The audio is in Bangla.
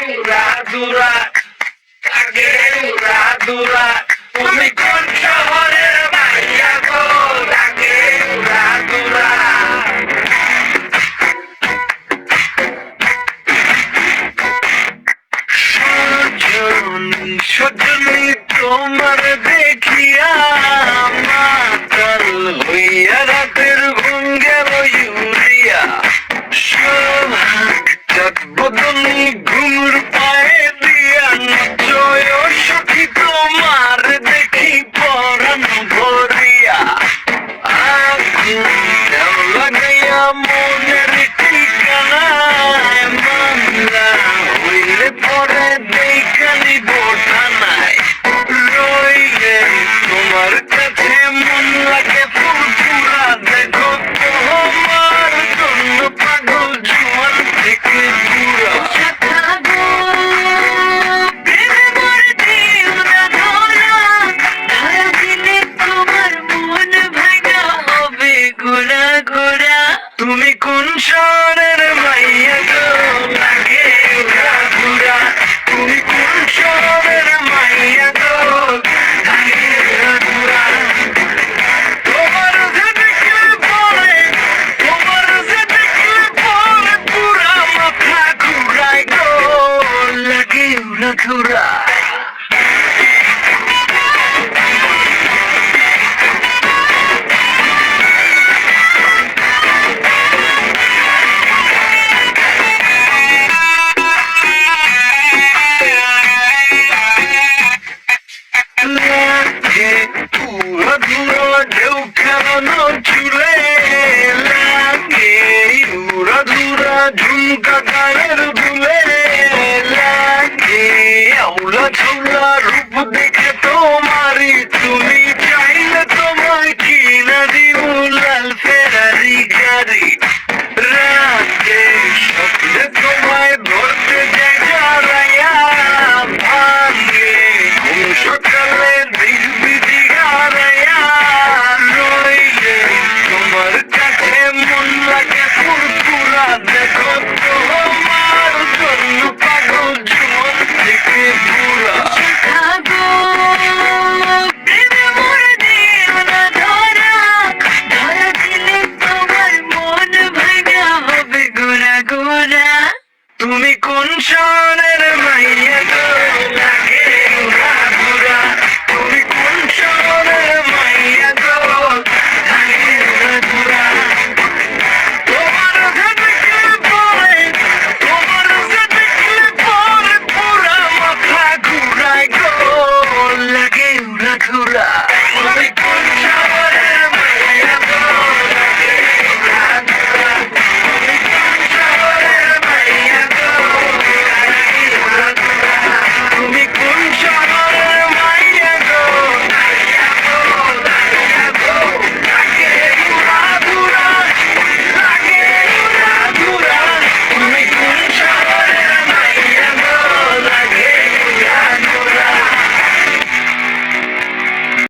উড়াধুরা থাকে উড়াধুরা তুমি কোন শহরের মাইয়া গো থাকে উড়াধুরা সজনী তোমার দেখিয়া মাতাল হইয়া রাতের ঘুম গেল ইউরিয়া বদনি ঘুমুর পায়ে দিয়া নচয় সখী তোমার দেখি পরাণ ভরিয়া লাগাইয়া মনের ঠিকানায় মামলা হইলে পরে দেখানি বোঠানায় রইলে তোমার কাছে মন লাগে ফুরফুরা দেখো তোমার জন্য পাগল জুয়ার থেকে পুরা তুমি কোন শহরের মাইয়া গো লাগে উড়াধুরা তুমি কোন শহরের মাইয়া গো লাগে উড়াধুরা তোমার যে দেখলে পরে পুরা মাথা ঘুরায় গো লাগে উড়াধুরা ঢেউ খেলানো চুলে লাগে উড়াধুরা ঝুমকা গায়ের দুলে লাগে আউলা ঝুলা রূপ দেখে তোমারি তুমি চাইলে তোমায় কিনা দিব লাল ফেরারি গাড়ি রাতে স্বপ্নে তোমায় ধরতে যাই যারাইয়া ভাঙে ঘুম সকালে দিব্যি দিঘারাইয়া রইলে তোমার কাছে মন লাগে ফুরফুরা দেখো তোমার জন্য পাগল জীবন থেকে পুরা তুমি কোন শহরের মাইয়া গো লাগে উড়াধুরা তুমি কোন শহরের মাইয়া গো লাগে উড়াধুরা তোমার যে দেখলে পরে পুরা মাথা ঘুরায় গো লাগে উড়াধুরা তুমি কোন শহরের মাইয়া গো লাগে উড়াধুরা তুমি কোন শহরের মাইয়া গো লাগে উড়াধুরা তুমি কোন শহরের